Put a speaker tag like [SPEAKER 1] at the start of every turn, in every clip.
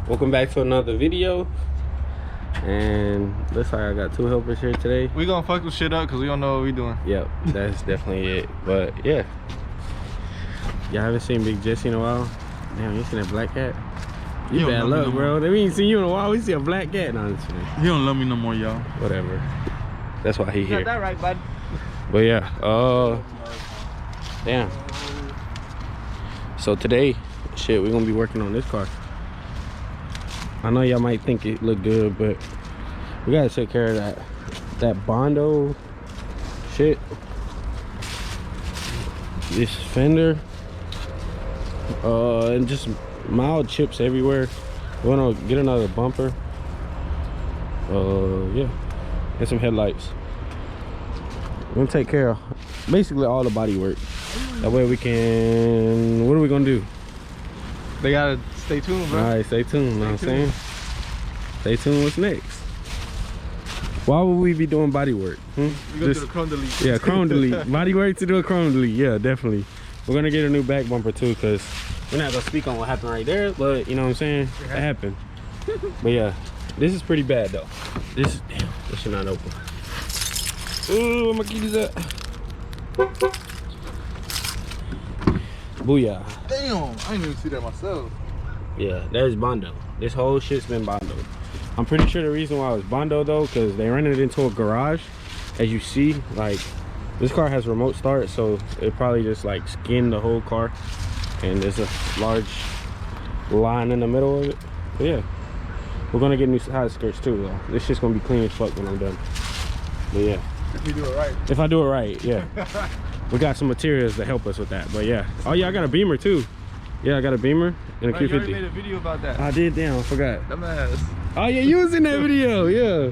[SPEAKER 1] Welcome back to another video. And looks like I got two helpers here today.
[SPEAKER 2] We gonna fuck this shit up because we don't know what we doing.
[SPEAKER 1] Yep, that's definitely it. But yeah, y'all haven't seen Big Jesse in a while. Damn, you seen that black cat? You bad luck, bro. They ain't seen you in a while. We see a black cat. No,
[SPEAKER 2] he don't love me no more, y'all.
[SPEAKER 1] Whatever. That's why he here.
[SPEAKER 2] Got that right, bud.
[SPEAKER 1] But yeah, damn. So today, shit, we're gonna be working on this car. I know y'all might think it look good, but we gotta take care of that Bondo shit. This fender, and just mild chips everywhere. We're gonna get another bumper. Yeah, and some headlights. We're gonna take care of basically all the body work. That way we can, what are we gonna do?
[SPEAKER 2] They gotta stay tuned, bro.
[SPEAKER 1] All right, stay tuned, you know what I'm saying? Stay tuned, what's next? Why would we be doing body work?
[SPEAKER 2] We gonna do the chrome delete.
[SPEAKER 1] Yeah, chrome delete. Body work to do a chrome delete, yeah, definitely. We're gonna get a new back bumper too, because we're not gonna speak on what happened right there, but you know what I'm saying? It happened. But yeah, this is pretty bad though. This should not open. Ooh, I'm gonna keep this up. Booyah.
[SPEAKER 2] Damn, I didn't even see that myself.
[SPEAKER 1] Yeah, there's Bondo. This whole shit's been Bondo. I'm pretty sure the reason why it was Bondo though, because they ran it into a garage. As you see, like, this car has remote start, so it probably just like skinned the whole car. And there's a large line in the middle of it. But yeah, we're gonna get new side skirts too though. This shit's gonna be clean as fuck when I'm done. But yeah.
[SPEAKER 2] If you do it right.
[SPEAKER 1] If I do it right, yeah. We got some materials to help us with that, but yeah. Oh yeah, I got a Beamer too. Yeah, I got a Beamer and a
[SPEAKER 2] Q50.
[SPEAKER 1] Q50.
[SPEAKER 2] You already made a video about that.
[SPEAKER 1] I did, damn, I forgot.
[SPEAKER 2] Dumbass.
[SPEAKER 1] Oh yeah, you was in that video, yeah.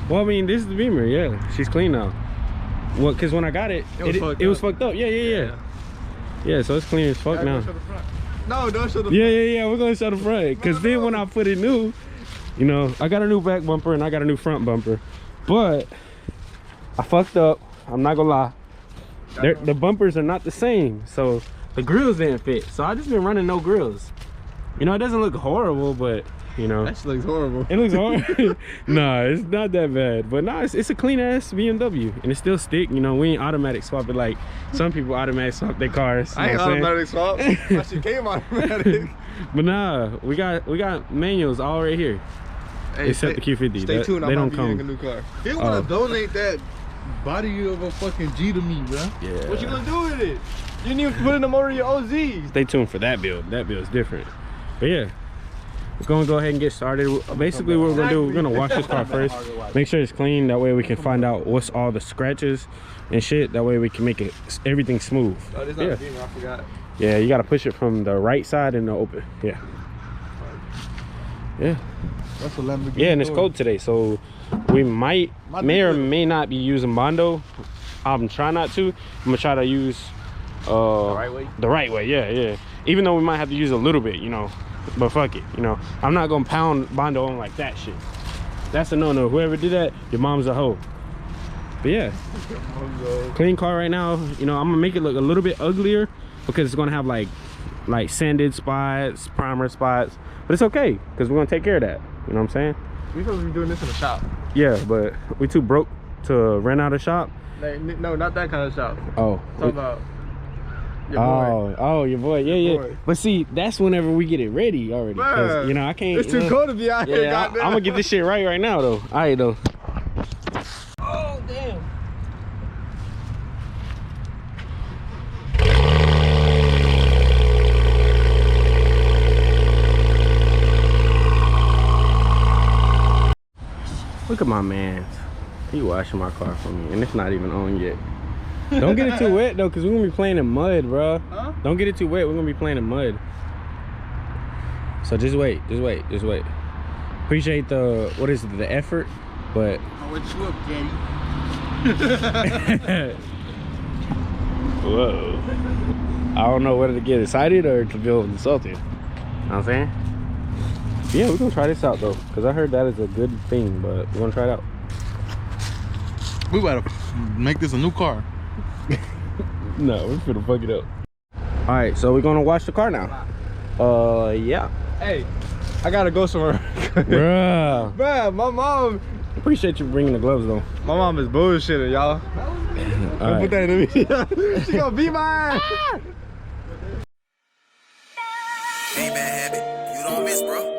[SPEAKER 1] Well, I mean, this is the Beamer, yeah. She's clean now. Well, cause when I got it, it was fucked up. Yeah. Yeah, so it's clean as fuck now.
[SPEAKER 2] Show the front. No, don't show the front.
[SPEAKER 1] Yeah, we're gonna show the front. Cause then when I put it new, you know, I got a new back bumper and I got a new front bumper. But I fucked up, I'm not gonna lie. The bumpers are not the same, so the grills didn't fit. So I just been running no grills. You know, it doesn't look horrible, but you know,
[SPEAKER 2] that looks horrible.
[SPEAKER 1] It looks horrible. Nah, it's not that bad. But nah, it's a clean ass BMW, and it still stick. You know, we ain't automatic swap it like some people automatic swap their cars.
[SPEAKER 2] I ain't automatic swap. My shit came automatic.
[SPEAKER 1] But nah, we got manuals all right here.
[SPEAKER 2] Hey,
[SPEAKER 1] except the Q50.
[SPEAKER 2] Stay tuned.
[SPEAKER 1] They don't
[SPEAKER 2] be
[SPEAKER 1] come.
[SPEAKER 2] A new car. He wanna donate that body of a fucking G to me, bro.
[SPEAKER 1] Yeah.
[SPEAKER 2] What you gonna do with it? You didn't even put in the motor of your OZ.
[SPEAKER 1] Stay tuned for that build. That build's different. But yeah, we're gonna go ahead and get started. Basically, what we're gonna do, we're gonna wash this car first, make sure it's clean. That way we can find out what's all the scratches and shit. That way we can make it everything smooth.
[SPEAKER 2] Oh, this not a Beamer, I forgot.
[SPEAKER 1] Yeah, you gotta push it from the right side and the open. Yeah.
[SPEAKER 2] That's a Lamborghini.
[SPEAKER 1] Yeah, and it's cold today, so we may or may not be using Bondo. I'm trying not to. I'm gonna try to use the right way. The right way, yeah. Even though we might have to use a little bit, you know. But fuck it, you know. I'm not gonna pound Bondo on like that shit. That's a no-no. Whoever did that, your mom's a hoe. But yeah, clean car right now. You know, I'm gonna make it look a little bit uglier because it's gonna have like sanded spots, primer spots. But it's okay because we're gonna take care of that. You know what I'm saying?
[SPEAKER 2] We supposed to be doing this in the shop.
[SPEAKER 1] Yeah, but we too broke to rent out a shop.
[SPEAKER 2] No, not that kind of shop.
[SPEAKER 1] Oh.
[SPEAKER 2] Talk about your boy.
[SPEAKER 1] Oh, your boy. Yeah. Boy. But see, that's whenever we get it ready already. Cause, you know, I can't.
[SPEAKER 2] It's too cold to be out here.
[SPEAKER 1] Yeah, I'm gonna get this shit right now though. All right though.
[SPEAKER 2] Oh damn.
[SPEAKER 1] Look at my man. He washing my car for me, and it's not even on yet. Don't get it too wet though, cause we're gonna be playing in mud, bro. Huh? Don't get it too wet. We're gonna be playing in mud. So just wait. Appreciate the the effort, but.
[SPEAKER 2] I'll wet you up, Daddy.
[SPEAKER 1] Whoa. I don't know whether to get excited or to feel insulted. You know what I'm saying? Yeah, we're gonna try this out though, because I heard that is a good thing, but we're gonna try it out.
[SPEAKER 2] We gotta make this a new car.
[SPEAKER 1] No, we're finna fuck it up. All right, so we're gonna wash the car now. Yeah.
[SPEAKER 3] Hey, I gotta go somewhere.
[SPEAKER 1] Bruh.
[SPEAKER 3] Bruh, my mom.
[SPEAKER 1] Appreciate you bringing the gloves though.
[SPEAKER 3] My mom is bullshitting, y'all. Don't put that in the video. She gonna beat my ass.
[SPEAKER 4] Ain't bad habit, you don't miss, bro.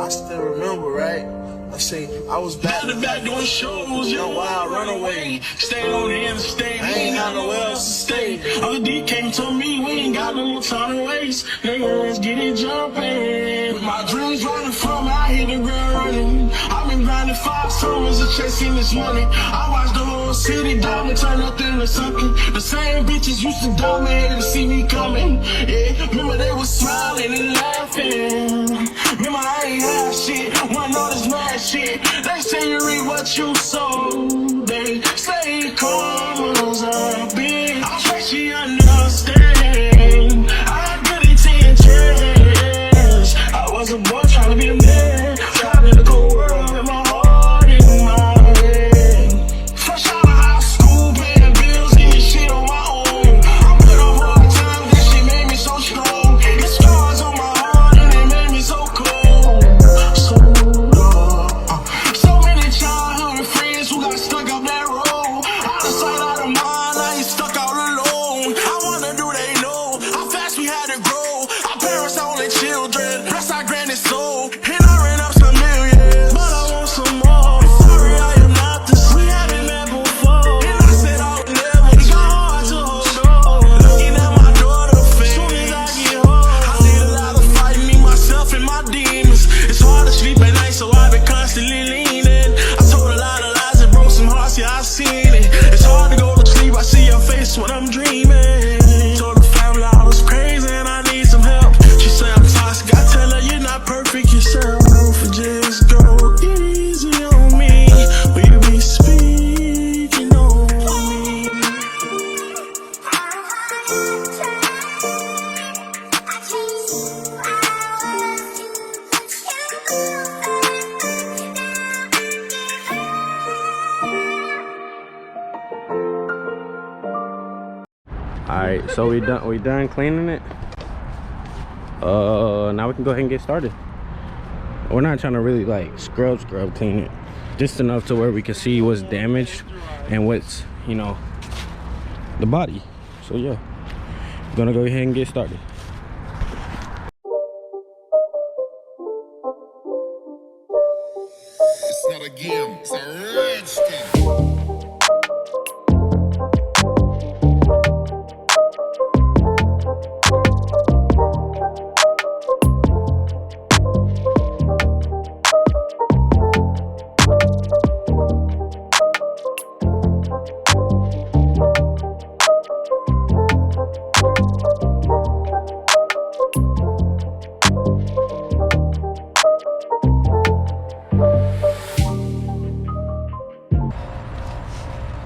[SPEAKER 4] I still remember, right? I say I was back to back doing shows, young wild runaway. Staying on the interstate, I ain't got nowhere else to stay. Other D came to me, we ain't got no time to waste. Nigga, let's get it jumping. My dreams running from, I hit the ground running. I've been grinding 5 summers and chasing this money. I watched the whole city diamond turn up into something. The same bitches used to dominate and see me coming. Yeah, remember they was smiling and laughing. Remember I ain't have shit, wasn't all this mad shit. They say you reap what you sow. They say karma's a bitch. I bet she understand. I had good intentions. I was a boy trying to be a man. Traveling the cold world with my heart in my head. Fresh out of high school, paying bills, getting shit on my own. I put up hard times, that shit made me so strong. The scars on my heart and they made me so cold. So many childhood friends who got stuck up that road. Out of sight, out of mind, I ain't stuck out alone. I wonder, do they know how fast we had to grow? Our parents are only children, rest our granny's soul. And I ran up some millions, but I want some more. Sorry, I am not the same. We haven't met before. And I said I would never. It got hard to hold on. Looking at my daughter face. Soon as I get home, I did a lot of fighting me, myself, and my demons. It's hard to sleep at night, so I've been constantly leaning. I told a lot of lies and broke some hearts, yeah, I seen it. It's hard to go to sleep, I see your face when I'm dreaming. Told the family I was crazy and I need some help. She said I'm toxic, I tell her you're not perfect yourself. Just go easy on me. Will you be speaking on me?
[SPEAKER 1] Alright, so we done cleaning it. Now we can go ahead and get started. We're not trying to really like scrub clean it, just enough to where we can see what's damaged and what's, you know, the body. So yeah, we're gonna go ahead and get started.
[SPEAKER 5] It's not a game, it's a red skin.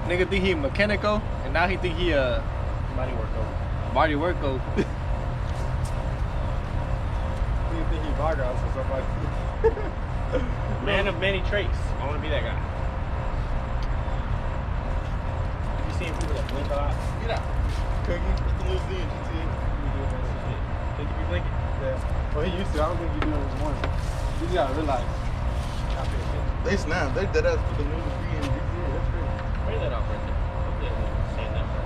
[SPEAKER 3] Nigga think he mechanical, and now he think he body worko. Body worko. Nigga think he Vargas or something.
[SPEAKER 1] Man of many traits. I want to be that guy. You seen people that blink a lot?
[SPEAKER 3] Get out. Cookie, what's the little Z in GTA?
[SPEAKER 1] Think you be blinking?
[SPEAKER 3] Yeah. Well, he used to. I don't think he do it anymore. You just gotta realize.
[SPEAKER 2] They snap. They dead ass put the new Z in GTA. That's crazy.
[SPEAKER 1] Where that off right there? Saying that for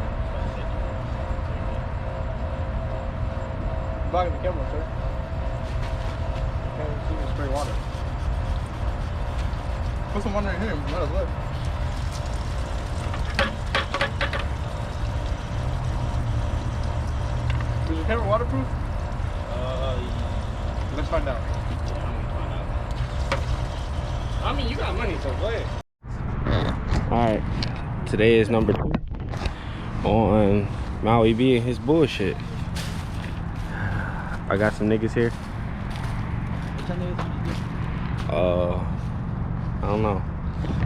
[SPEAKER 3] Blocking the camera, sir. Can't see me spray water.
[SPEAKER 2] Put some water in here. Let us look.
[SPEAKER 3] Is your camera waterproof? Let's find out.
[SPEAKER 1] I mean, you got money, so go ahead. Alright, today is number 2 on Maui B and his bullshit. I got some niggas here. I don't know.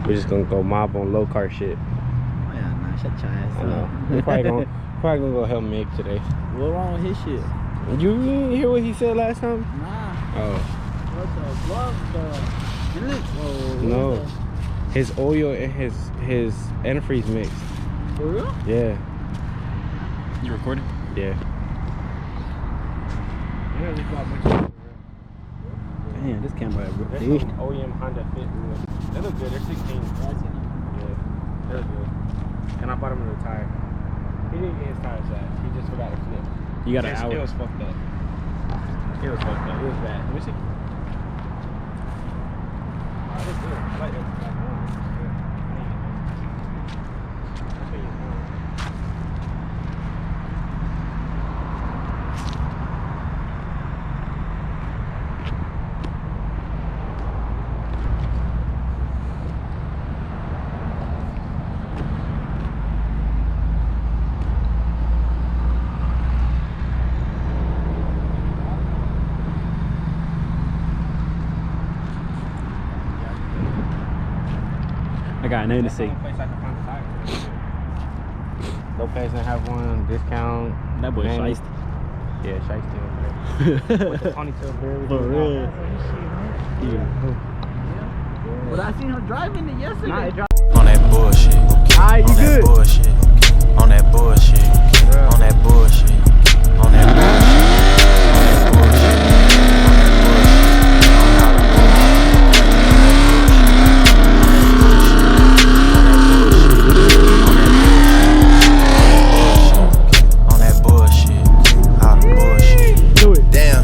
[SPEAKER 1] We're just gonna go mob on low car shit.
[SPEAKER 6] Oh yeah, nah, shut your ass
[SPEAKER 1] I know.
[SPEAKER 6] up.
[SPEAKER 1] We're probably gonna go help Mig today.
[SPEAKER 6] What wrong with his shit?
[SPEAKER 1] You didn't hear what he said last time?
[SPEAKER 6] Nah.
[SPEAKER 1] Oh.
[SPEAKER 6] What the?
[SPEAKER 1] No. His oil and his antifreeze mixed.
[SPEAKER 6] For real?
[SPEAKER 1] Yeah.
[SPEAKER 3] You recording?
[SPEAKER 1] Yeah.
[SPEAKER 6] Damn, this camera
[SPEAKER 1] There's
[SPEAKER 6] big.
[SPEAKER 1] some OEM Honda Fit wheels. They look good. They're 16. Yeah, they look good. And I bought him a new tire. He didn't get his tires back. He just forgot to flip.
[SPEAKER 6] You got an hour.
[SPEAKER 1] It was fucked up. It was fucked up. It was bad. Let me see. Oh, that's good. I like that.
[SPEAKER 6] I got nothing to say.
[SPEAKER 1] Place I can find a tire. Lopez didn't have one. Discount.
[SPEAKER 6] That boy
[SPEAKER 1] Manny.
[SPEAKER 6] shiesty.
[SPEAKER 1] Yeah, shiesty over there. With the ponytail beard.
[SPEAKER 6] For real.
[SPEAKER 2] But I seen her driving it yesterday.
[SPEAKER 1] Nah, it
[SPEAKER 7] On that bullshit.
[SPEAKER 6] Alright, you
[SPEAKER 7] On that
[SPEAKER 6] good?
[SPEAKER 7] bullshit. On that bullshit. On that bullshit. On that bullshit. On that bullshit. On that bullshit.
[SPEAKER 6] Do it.
[SPEAKER 7] Damn.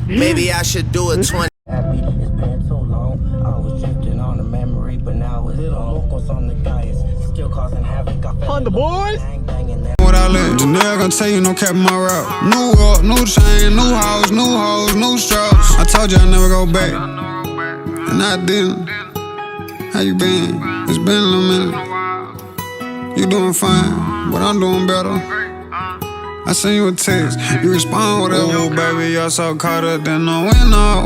[SPEAKER 7] Maybe I should do a 20.
[SPEAKER 8] Happy, it's been so long. I was drifting on the memory, but now it's little locals on the guys, still causing havoc.
[SPEAKER 6] On the boys.
[SPEAKER 8] Bang, banging that.
[SPEAKER 9] What I live, Janelle gonna tell you no cap in my route. New up, new chain, new house, new hoes, new straps. I told you I never go back, and I didn't. How you been? It's been a little minute. You doing fine, but I'm doing better. I send you a text, you respond whatever. Oh, baby, you're so caught up, then no winner.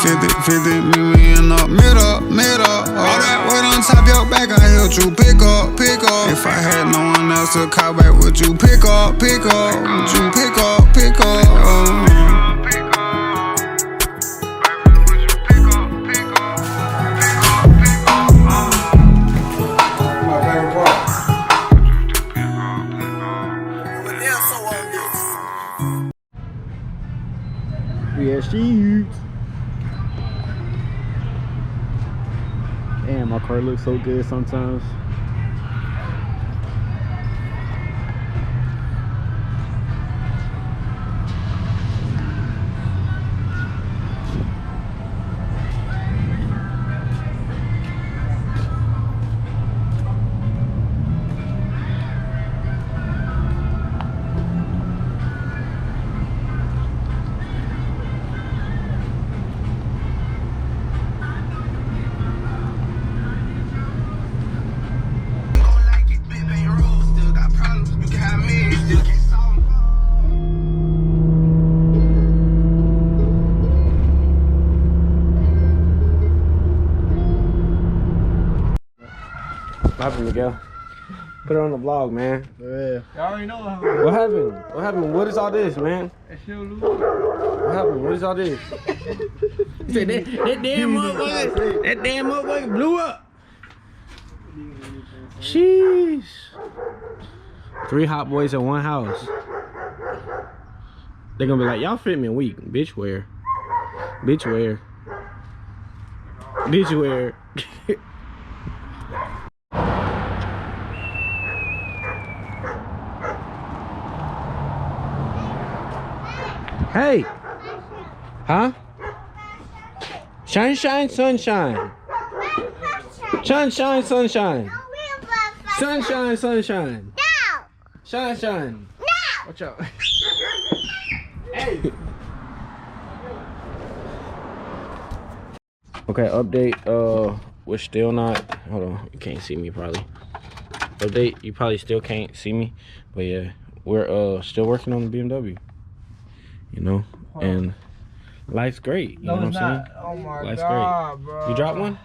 [SPEAKER 9] 50-50, me and up, mid up. All that weight on top your back, I helped you pick up. If I had no one else to call back, would you pick up? Would you pick up?
[SPEAKER 6] Yeah, she. Damn, my car looks so good sometimes.
[SPEAKER 1] What happened, Miguel? Put it on the vlog, man.
[SPEAKER 6] Yeah.
[SPEAKER 3] Y'all already know how
[SPEAKER 1] What happened? What happened? What is all this, man?
[SPEAKER 3] that shit will lose.
[SPEAKER 1] What happened? What is all this?
[SPEAKER 6] That damn motherfucker blew up.
[SPEAKER 1] Sheesh. 3 hot boys in one house. They're gonna be like, y'all fit me a week. Bitch, where? Bitch, where? Bitch, where? Hey! Huh? Shine, shine, sunshine. Sunshine, sunshine. Sunshine, sunshine.
[SPEAKER 10] No!
[SPEAKER 1] Shine, shine.
[SPEAKER 10] No!
[SPEAKER 1] Watch out.
[SPEAKER 3] Hey.
[SPEAKER 1] Okay, update. We're still not. Hold on, you can't see me probably. Update, you probably still can't see me, but yeah, we're still working on the BMW. You know, and life's great. You know what I'm saying?
[SPEAKER 3] Oh my
[SPEAKER 1] Life's
[SPEAKER 3] God,
[SPEAKER 1] great.
[SPEAKER 3] bro.
[SPEAKER 1] You dropped one?